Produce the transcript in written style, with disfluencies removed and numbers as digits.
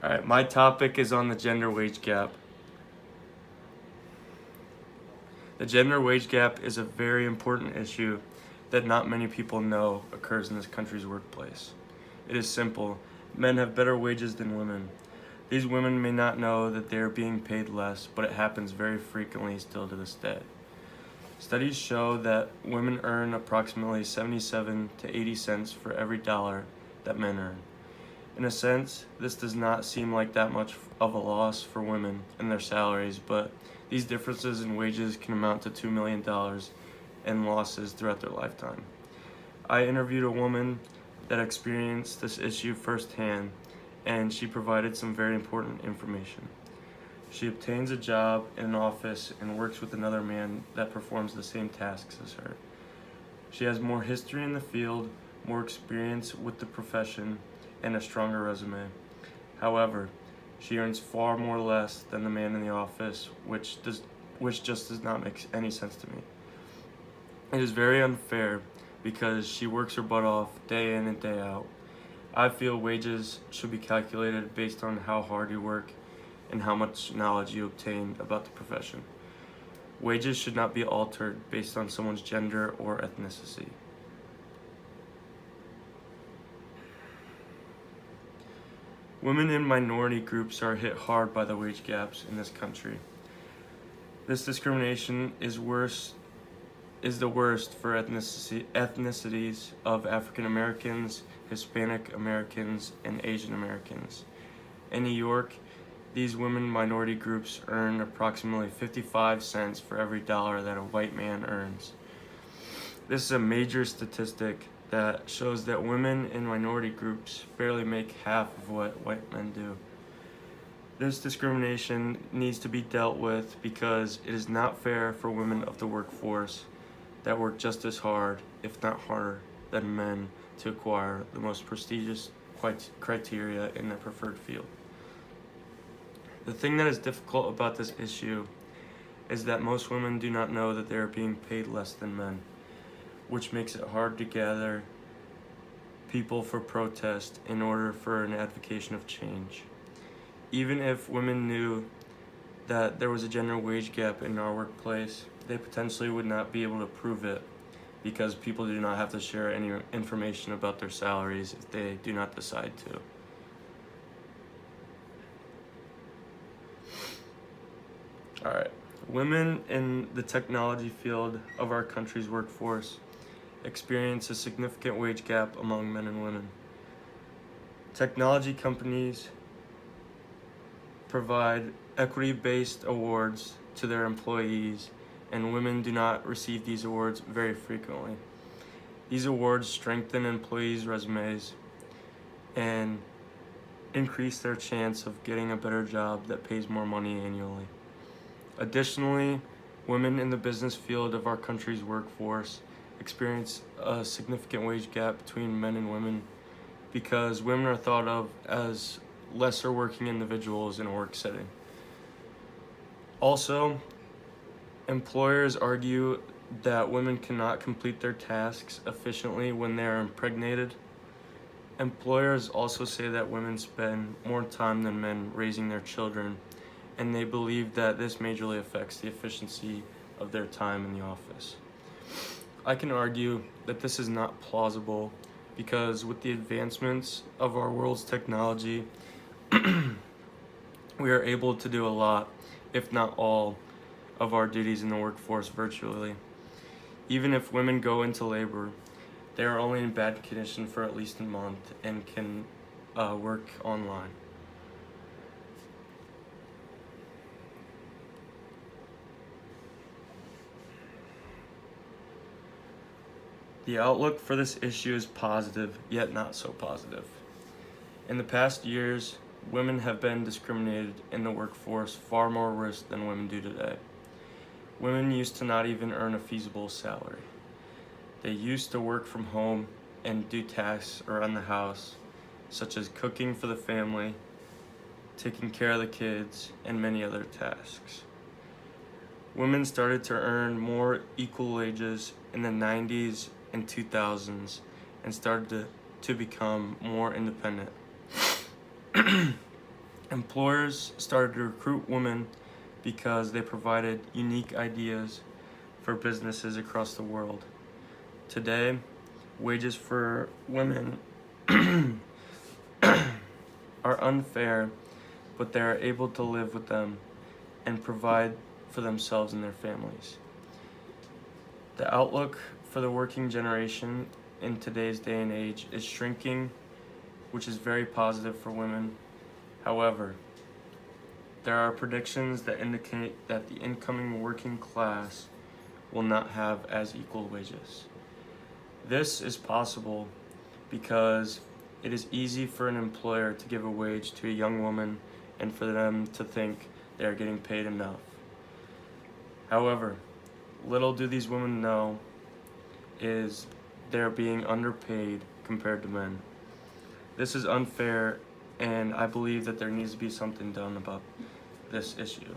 All right, my topic is on the gender wage gap. The gender wage gap is a very important issue that not many people know occurs in this country's workplace. It is simple. Men have better wages than women. These women may not know that they are being paid less, but it happens very frequently still to this day. Studies show that women earn approximately 77 to 80 cents for every dollar that men earn. In a sense, this does not seem like that much of a loss for women and their salaries, but these differences in wages can amount to $2 million in losses throughout their lifetime. I interviewed a woman that experienced this issue firsthand, and she provided some very important information. She obtains a job in an office and works with another man that performs the same tasks as her. She has more history in the field, more experience with the profession, and a stronger resume. However, she earns far more less than the man in the office, which just does not make any sense to me. It is very unfair because she works her butt off day in and day out. I feel wages should be calculated based on how hard you work and how much knowledge you obtain about the profession. Wages should not be altered based on someone's gender or ethnicity. Women in minority groups are hit hard by the wage gaps in this country. This discrimination is the worst for ethnicities of African Americans, Hispanic Americans, and Asian Americans. In New York, these women minority groups earn approximately 55 cents for every dollar that a white man earns. This is a major statistic that shows that women in minority groups barely make half of what white men do. This discrimination needs to be dealt with because it is not fair for women of the workforce that work just as hard, if not harder, than men to acquire the most prestigious criteria in their preferred field. The thing that is difficult about this issue is that most women do not know that they are being paid less than men, which makes it hard to gather people for protest in order for an advocacy of change. Even if women knew that there was a gender wage gap in our workplace, they potentially would not be able to prove it because people do not have to share any information about their salaries if they do not decide to. Alright, women in the technology field of our country's workforce experience a significant wage gap among men and women. Technology companies provide equity-based awards to their employees, and women do not receive these awards very frequently. These awards strengthen employees' resumes and increase their chance of getting a better job that pays more money annually. Additionally, women in the business field of our country's workforce experience a significant wage gap between men and women because women are thought of as lesser working individuals in a work setting. Also, employers argue that women cannot complete their tasks efficiently when they are impregnated. Employers also say that women spend more time than men raising their children, and they believe that this majorly affects the efficiency of their time in the office. I can argue that this is not plausible because with the advancements of our world's technology, we are able to do a lot, if not all, of our duties in the workforce virtually. Even if women go into labor, they are only in bad condition for at least a month and can work online. The outlook for this issue is positive, yet not so positive. In the past years, women have been discriminated in the workforce far more worse than women do today. Women used to not even earn a feasible salary. They used to work from home and do tasks around the house, such as cooking for the family, taking care of the kids, and many other tasks. Women started to earn more equal wages in the 90s and 2000s and started to become more independent. Employers started to recruit women because they provided unique ideas for businesses across the world. Today, wages for women are unfair, but they are able to live with them and provide for themselves and their families. The outlook for the working generation in today's day and age is shrinking, which is very positive for women. However, there are predictions that indicate that the incoming working class will not have as equal wages. This is possible because it is easy for an employer to give a wage to a young woman and for them to think they are getting paid enough. However, little do these women know is they're being underpaid compared to men. This is unfair, and I believe that there needs to be something done about this issue.